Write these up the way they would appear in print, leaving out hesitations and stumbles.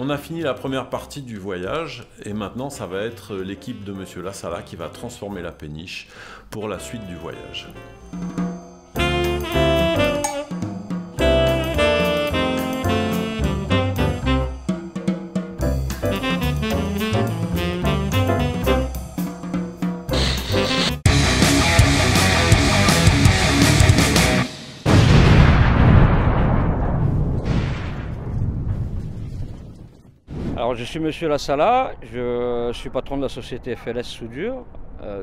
On a fini la première partie du voyage et maintenant ça va être l'équipe de Monsieur Lassala qui va transformer la péniche pour la suite du voyage. Alors je suis Monsieur Lassala, je suis patron de la société FLS Soudure,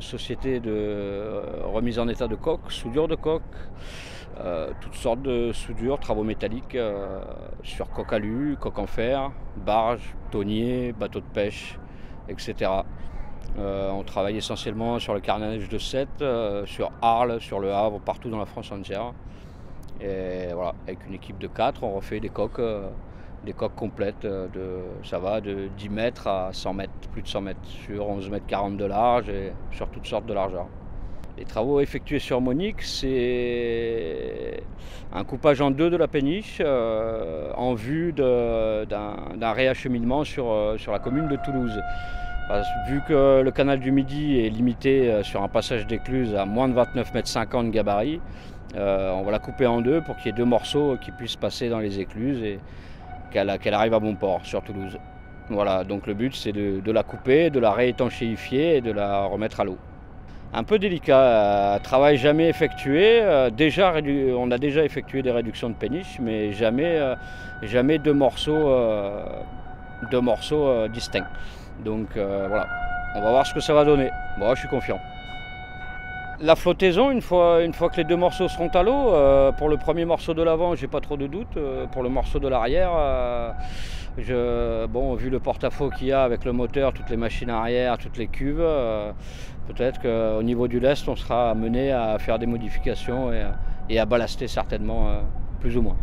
société de remise en état de coques, soudure de coques, toutes sortes de soudures, travaux métalliques sur coques alu, coques en fer, barges, tonniers, bateaux de pêche, etc. On travaille essentiellement sur le carnage de Sète, sur Arles, sur Le Havre, partout dans la France entière. Et voilà, avec une équipe de 4, on refait des coques complètes, ça va de 10 mètres à 100 mètres, plus de 100 mètres, sur 11 mètres 40 de large et sur toutes sortes de largeurs. Les travaux effectués sur Monique, c'est un coupage en deux de la péniche en vue d'un réacheminement sur la commune de Toulouse. Vu que le canal du Midi est limité sur un passage d'écluse à moins de 29,50 m de gabarit, on va la couper en deux pour qu'il y ait deux morceaux qui puissent passer dans les écluses et qu'elle arrive à bon port sur Toulouse. Voilà, donc le but c'est de la couper, de la réétanchéifier et de la remettre à l'eau. Un peu délicat, travail jamais effectué. On a déjà effectué des réductions de péniche, mais jamais deux morceaux distincts. Donc voilà, on va voir ce que ça va donner. Bon, je suis confiant. La flottaison, une fois que les deux morceaux seront à l'eau, pour le premier morceau de l'avant, j'ai pas trop de doute. Pour le morceau de l'arrière, vu le porte-à-faux qu'il y a avec le moteur, toutes les machines arrière, toutes les cuves, peut-être qu'au niveau du lest, on sera amené à faire des modifications et à ballaster certainement, plus ou moins.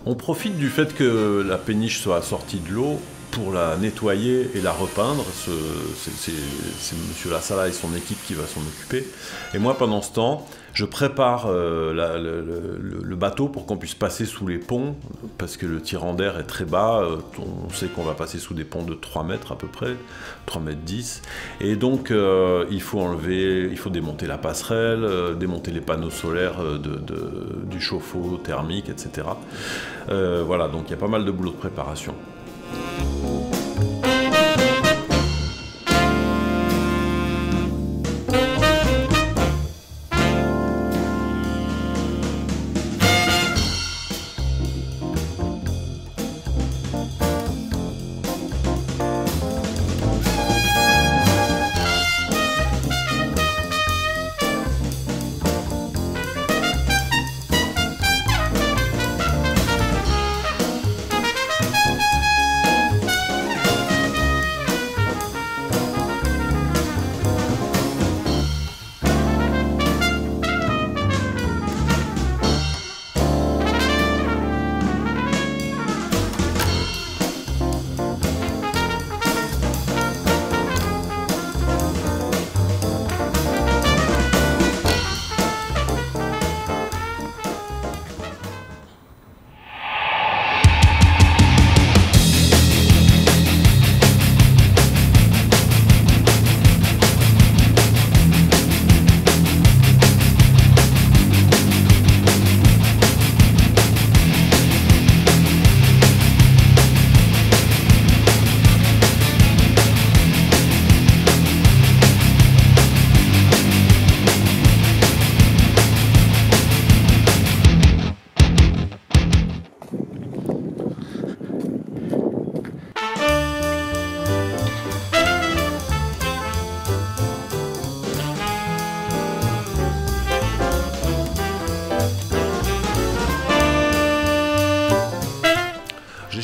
On profite du fait que la péniche soit sortie de l'eau pour la nettoyer et la repeindre. C'est Monsieur Lassala et son équipe qui va s'en occuper. Et moi, pendant ce temps, je prépare le bateau pour qu'on puisse passer sous les ponts, parce que le tirant d'air est très bas. On sait qu'on va passer sous des ponts de 3 mètres à peu près, 3 mètres 10. Et donc, il faut démonter la passerelle, démonter les panneaux solaires du chauffe-eau thermique, etc. Voilà, donc il y a pas mal de boulot de préparation.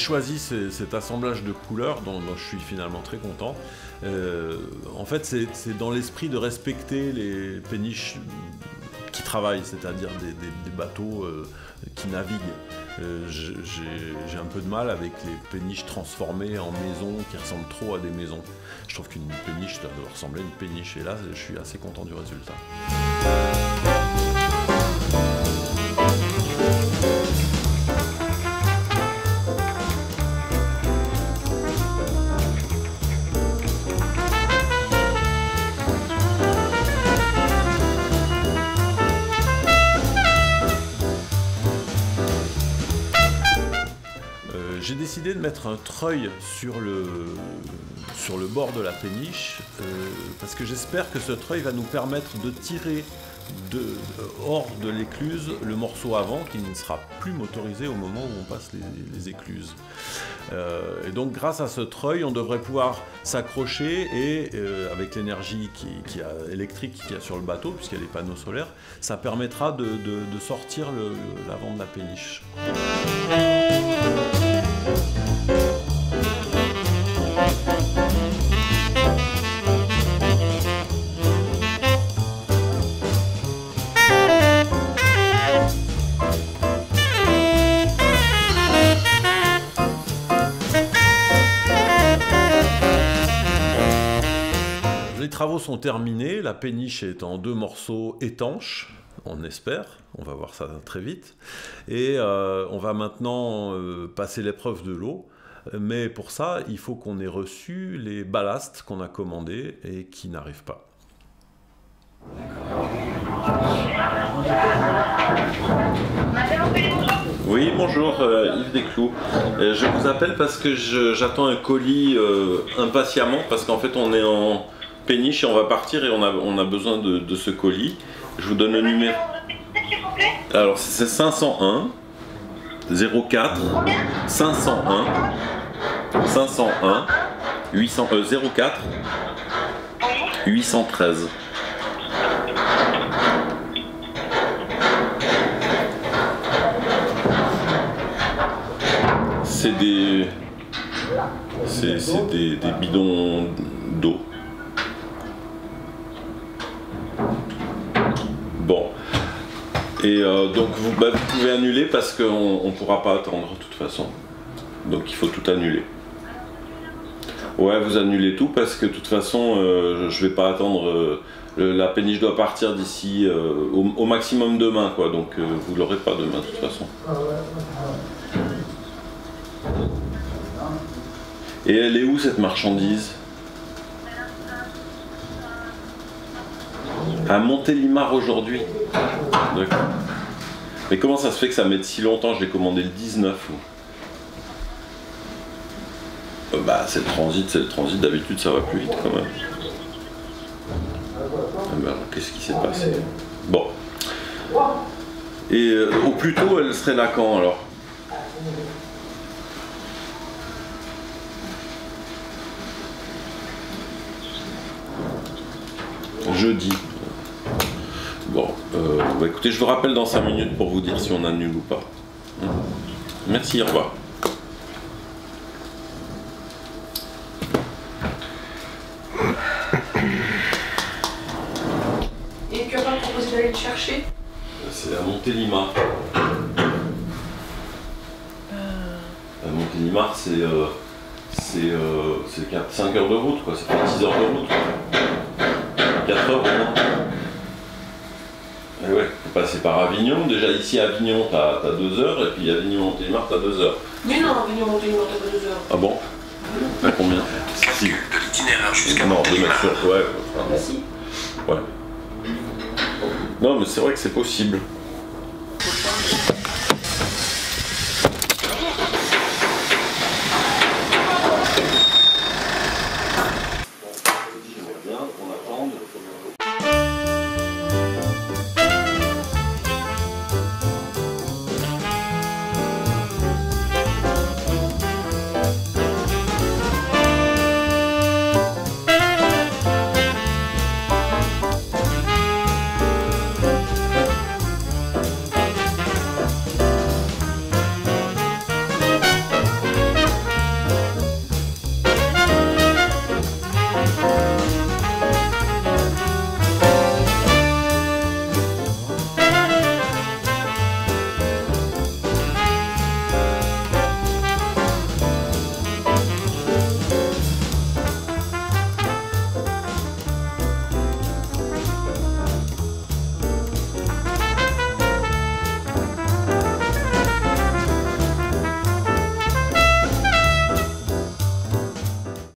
choisi cet assemblage de couleurs dont je suis finalement très content. En fait, c'est dans l'esprit de respecter les péniches qui travaillent, c'est-à-dire des bateaux qui naviguent. J'ai un peu de mal avec les péniches transformées en maisons qui ressemblent trop à des maisons. Je trouve qu'une péniche doit ressembler à une péniche, et là je suis assez content du résultat. J'ai décidé de mettre un treuil sur le bord de la péniche parce que j'espère que ce treuil va nous permettre de tirer hors de l'écluse le morceau avant qui ne sera plus motorisé au moment où on passe les écluses. Et donc grâce à ce treuil, on devrait pouvoir s'accrocher et avec l'énergie électrique qu'il y a sur le bateau, puisqu'il y a les panneaux solaires, ça permettra de sortir l'avant de la péniche. Les travaux sont terminés, la péniche est en 2 morceaux étanches, on espère, on va voir ça très vite, et on va maintenant passer l'épreuve de l'eau, mais pour ça il faut qu'on ait reçu les ballasts qu'on a commandés et qui n'arrivent pas. Oui, bonjour, Yves Desclous. Je vous appelle parce que j'attends un colis impatiemment, parce qu'en fait on est en péniche et on va partir et on a besoin de ce colis. Je vous donne le numéro. Alors c'est 501 04 501 501 04 813. C'est des bidons d'eau. Bon. Et donc vous pouvez annuler parce qu'on ne pourra pas attendre de toute façon. Donc il faut tout annuler. Ouais, vous annulez tout parce que de toute façon je vais pas attendre. La péniche doit partir d'ici au maximum demain, quoi. Donc vous l'aurez pas demain de toute façon. Et elle est où cette marchandise? À Montélimar aujourd'hui. D'accord. Mais comment ça se fait que ça mette si longtemps? Je l'ai commandé le 19. Bah c'est le transit, d'habitude ça va plus vite quand même. Alors, qu'est-ce qui s'est passé? Bon. Et au plus tôt elle serait là quand alors? Jeudi. Bon, bah écoutez, je vous rappelle dans 5 minutes pour vous dire si on annule ou pas. Merci, au revoir. Et tu as pas proposé d'aller le chercher? C'est à Montélimar. À Montélimar, c'est 5 heures de route, quoi. Ça fait 10 heures de route. 4 heures au moins. Et ouais, faut passer par Avignon. Déjà ici à Avignon, t'as 2 heures, et puis Avignon-Montélimar, t'as 2 heures. Mais non, Avignon-Montélimar, t'as pas 2 heures. Ah bon? À combien? Si. De l'itinéraire jusqu'à Non, 2 mètres sur. Ouais. Bah si. Ouais. Non, mais c'est vrai que c'est possible.